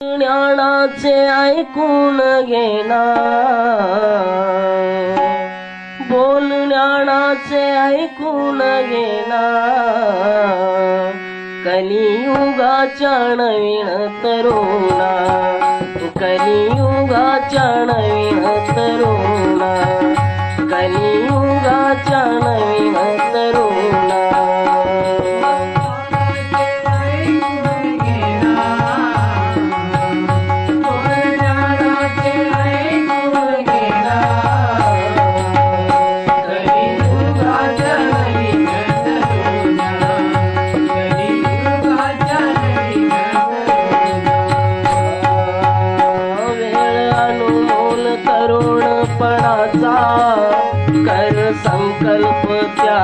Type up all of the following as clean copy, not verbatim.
ज्ञानाचे ऐकून घेना, बोल ज्ञानाचे ऐकून घेना, कलियुगाच्या नवीन तरुणा, कलियुगाच्या नवीन तरुणा, कलियुगाच्या नवीन तरुणा। तरुणपणाचा कर संकल्प त्या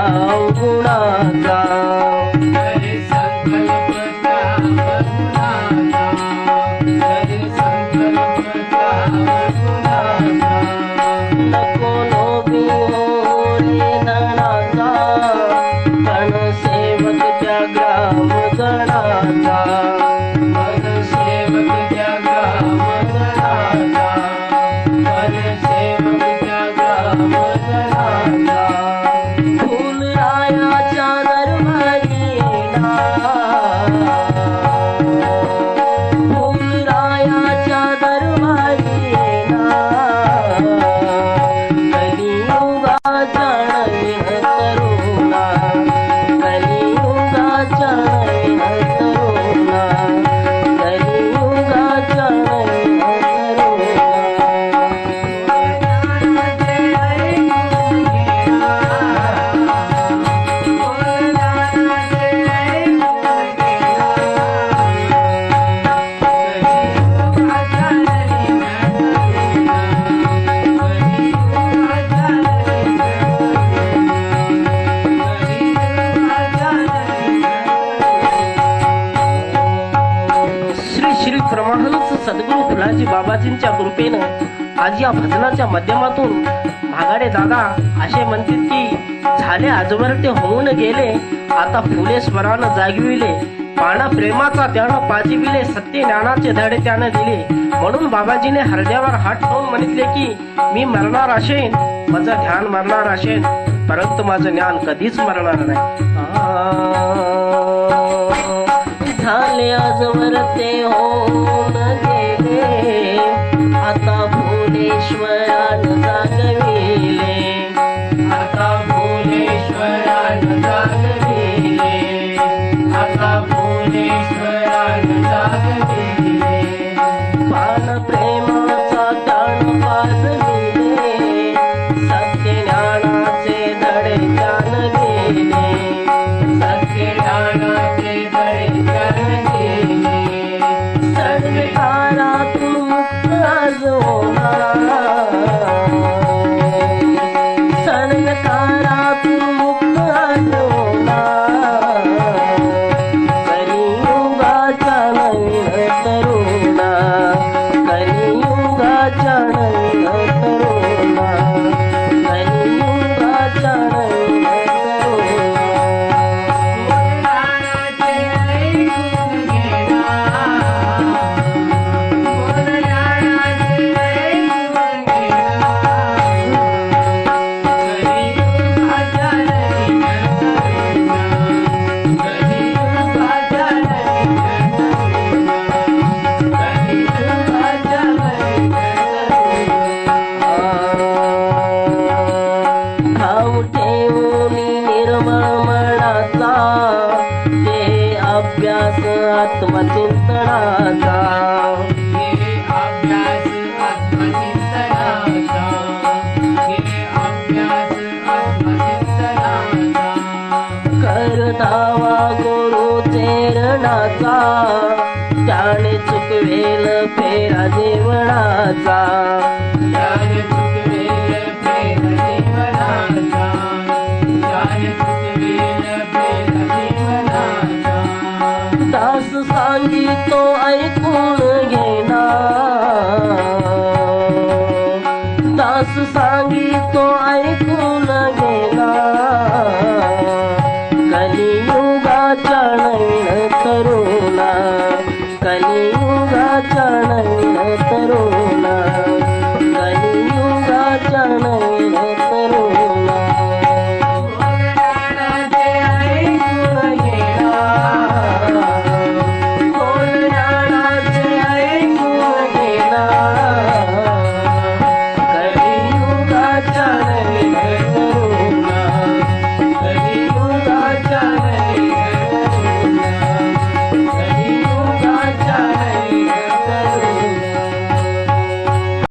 गुणाचा, कर संकल्प त्या गुणाचा, कर संकल्प त्या गुणाचा। नको लोभी हो रे धनाचा, पण सेवक त्या ग्राम गणाचा, पण सेवक त्या ग्राम गणाचा, फुलरायाच्या दरबारी येना, फुलरायाच्या दरबारी येना, कलियुगाच्या नवीन तरुणा, कलियुगाच्या नवीन तरुणा, कलियुगाच्या नवीन तरुणा। श्री परमहंस सद्गुरू फुलाजी बाबाजींच्या कृपेनं आज या भजनाच्या माध्यमातून भागाडे दादा असे म्हणतील की झाले आजवर ते होऊन गेले, आता फुले स्वरानं जागविले, पाना प्रेमाचा त्यानं पाजिविले, सत्य ज्ञानाचे धडे त्यानं दिले। म्हणून बाबाजीने हृदयावर हात ठेवून म्हणितले की मी मरणार असेन, माझं ध्यान मरणार असेन, परंतु माझं ज्ञान कधीच मरणार नाही। झाले आजवर ते होऊन गेले, आता भुवनेश्वरानं जागविले, आता भुवनेश्वरानं जागविले, आता भुवनेश्वरानं जागविले। पान प्रेमाचा ताण पाजविले, सत्य ज्ञानाचे धडे त्यानं दिले, सत्य ज्ञानाचे धडे त्यानं दिले। संसारातून मुक्त आज होणार, संसारातून मुक्त आज होणार, कलियुगाच्या नवीन तरुणा, कलियुगाच्या नवीन तरुणा, कलियुगाच्या नवीन तरुणा। अभ्यास आत्मचिंतनाचा, हे अभ्यास आत्मचिंतनाचा, हे अभ्यास आत्मचिंतनाचा। कर धावा गुरु चरणाचा, त्याने चुकवेल फेरा जीवनाचा, त्याने चुकवेल फेरा जीवनाचा, त्याने चुकवेल फेरा जीवनाचा। दास सांगितले